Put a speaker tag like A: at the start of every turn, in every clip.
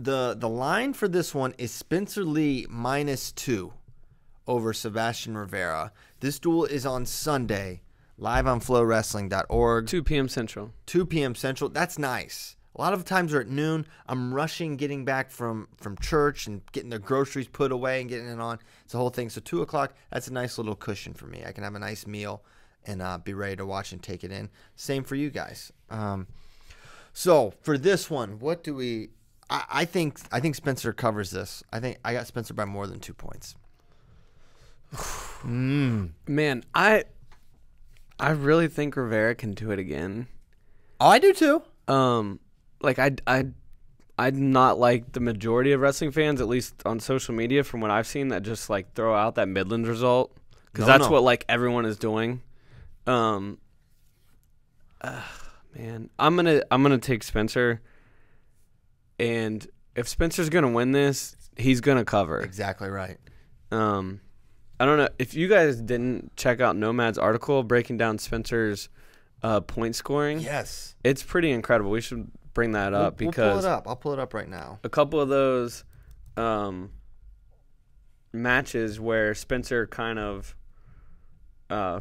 A: The line for this one is Spencer Lee -2 over Sebastian Rivera. This duel is on Sunday, live on FloWrestling.org.
B: 2 p.m. Central.
A: 2 p.m. Central. That's nice. A lot of times are at noon. I'm rushing getting back from church and getting the groceries put away and getting it on. It's the whole thing. So 2 o'clock, that's a nice little cushion for me. I can have a nice meal and be ready to watch and take it in. Same for you guys. So for this one, what do we? I think Spencer covers this. I think I got Spencer by more than 2 points.
B: Man, I really think Rivera can do it again.
A: Oh, I do too.
B: Like I'd not like the majority of wrestling fans, at least on social media, from what I've seen, that just like throw out that Midlands result because that's what like everyone is doing. Man, I'm gonna take Spencer, and if Spencer's gonna win this, he's gonna cover.
A: Exactly right.
B: I don't know if you guys didn't check out Nomad's article breaking down Spencer's point scoring.
A: Yes,
B: it's pretty incredible. We should bring that up because
A: we'll pull it up. I'll pull it up right now.
B: A couple of those matches where Spencer kind of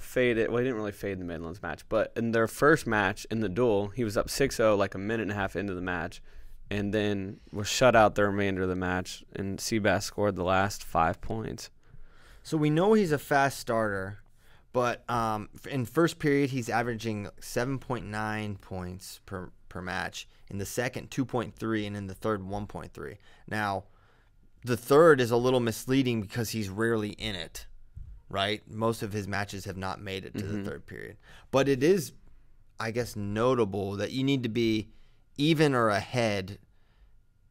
B: faded. Well, he didn't really fade the Midlands match, but in their first match in the duel, he was up 6-0 like a minute and a half into the match, and then was shut out the remainder of the match, and Seabass scored the last 5 points.
A: So we know he's a fast starter, but in first period he's averaging 7.9 points per match. In the second, 2.3, and in the third, 1.3. Now, the third is a little misleading because he's rarely in it, right? Most of his matches have not made it to the third period. But it is, I guess, notable that you need to be even or ahead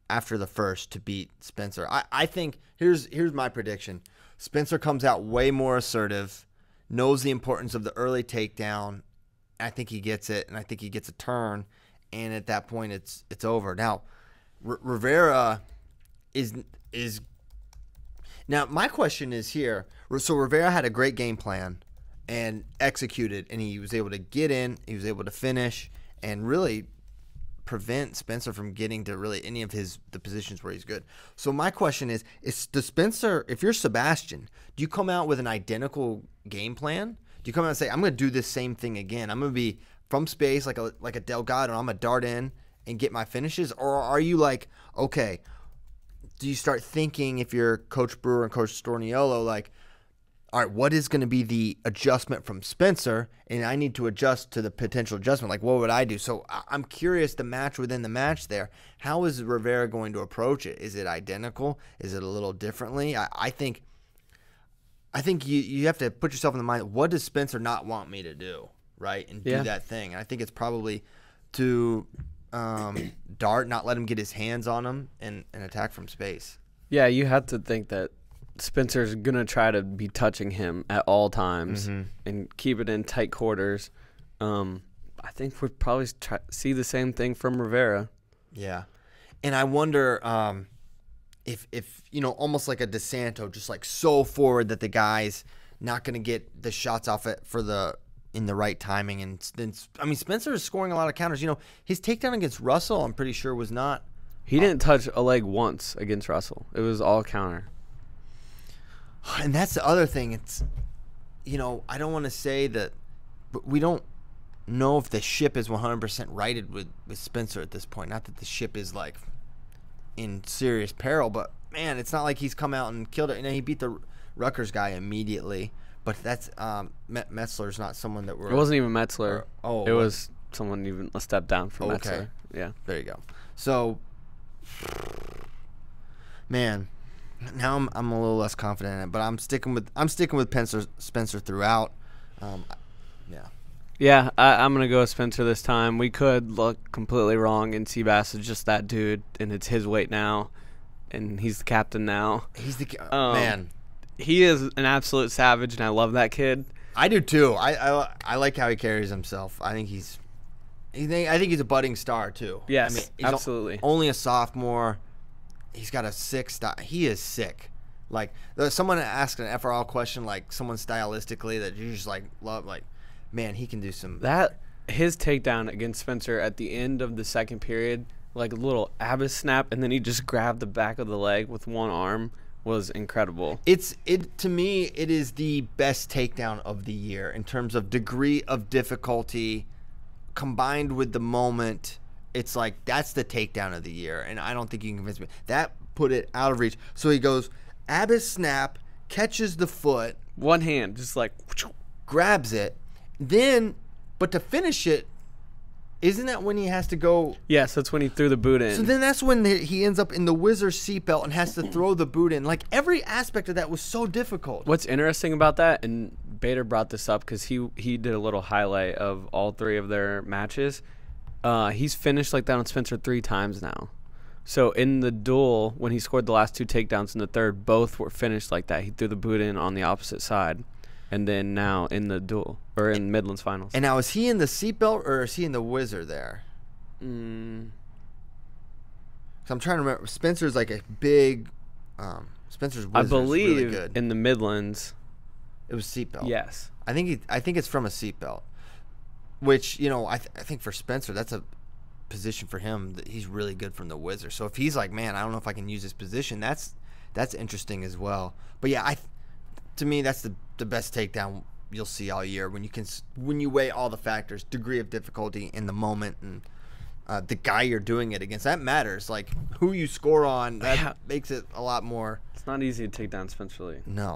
A: after the first to beat Spencer. I think, here's my prediction. Spencer comes out way more assertive, knows the importance of the early takedown. I think he gets it, and I think he gets a turn. And at that point, it's over. Now, Rivera is now. My question is here. So Rivera had a great game plan and executed, and he was able to get in. He was able to finish and really prevent Spencer from getting to really any of the positions where he's good. So my question is does Spencer? If you're Sebastian, do you come out with an identical game plan? Do you come out and say, I'm going to do this same thing again? I'm going to be from space like a Delgado, I'm going to dart in and get my finishes? Or are you like, okay, do you start thinking, if you're Coach Brewer and Coach Storniolo, like, all right, what is going to be the adjustment from Spencer, and I need to adjust to the potential adjustment? Like, what would I do? So I'm curious, the match within the match there, how is Rivera going to approach it? Is it identical? Is it a little differently? I think you have to put yourself in the mind, what does Spencer not want me to do? Right, and do that thing. And I think it's probably to dart, not let him get his hands on him, and attack from space.
B: Yeah, you have to think that Spencer's going to try to be touching him at all times and keep it in tight quarters. I think we'd probably see the same thing from Rivera.
A: Yeah. And I wonder if almost like a DeSanto, just like so forward that the guy's not going to get the shots off it in the right timing. And then, I mean, Spencer is scoring a lot of counters. His takedown against Russell, I'm pretty sure, was not.
B: He didn't touch a leg once against Russell. It was all counter.
A: And that's the other thing. It's, I don't want to say that, but we don't know if the ship is 100% righted with Spencer at this point. Not that the ship is like in serious peril, but man, it's not like he's come out and killed it. He beat the Rutgers guy immediately. But that's Metzler's not someone that we're.
B: It wasn't even Metzler. It was someone even a step down from Metzler. Yeah,
A: there you go. So, man, now I'm a little less confident in it, but I'm sticking with Spencer throughout.
B: Yeah, I'm gonna go with Spencer this time. We could look completely wrong, and Seabass is just that dude, and it's his weight now, and he's the captain now.
A: He's the man.
B: He is an absolute savage, and I love that kid.
A: I do too. I like how he carries himself. I think he's a budding star too.
B: Yes,
A: I mean, he's
B: absolutely.
A: Only a sophomore. He's got a sick style. He is sick. Like, there's someone asked an FRL question, like someone stylistically that you just like love. Like, man, he can do some.
B: His takedown against Spencer at the end of the second period, like a little Abyss snap, and then he just grabbed the back of the leg with one arm was incredible.
A: To me, it is the best takedown of the year in terms of degree of difficulty combined with the moment. It's like that's the takedown of the year, and I don't think you can convince me. That put it out of reach. So he goes Abyss snap, catches the foot,
B: One hand, just like
A: grabs it, then but to finish it, isn't that when he has to go?
B: Yes, that's when he threw the boot in.
A: So then that's when he ends up in the Wizard seatbelt and has to throw the boot in. Like every aspect of that was so difficult.
B: What's interesting about that, and Bader brought this up because he did a little highlight of all three of their matches. He's finished like that on Spencer 3 times now. So in the duel, when he scored the last 2 takedowns in the third, both were finished like that. He threw the boot in on the opposite side. And then now in the duel, or in Midland's finals.
A: And now is he in the seatbelt or is he in the Wizard there? So I'm trying to remember. Spencer's like a big. Spencer's Wizard.
B: I believe
A: really good.
B: in the Midlands.
A: It was seatbelt.
B: Yes.
A: I think it's from a seatbelt. Which, I think for Spencer, that's a position for him that he's really good from the Wizard. So if he's like, man, I don't know if I can use this position, that's interesting as well. But yeah, to me, that's the best takedown you'll see all year when you weigh all the factors, degree of difficulty in the moment, and the guy you're doing it against. That matters. Like who you score on, that makes it a lot more.
B: It's not easy to take down Spencer Lee.
A: No.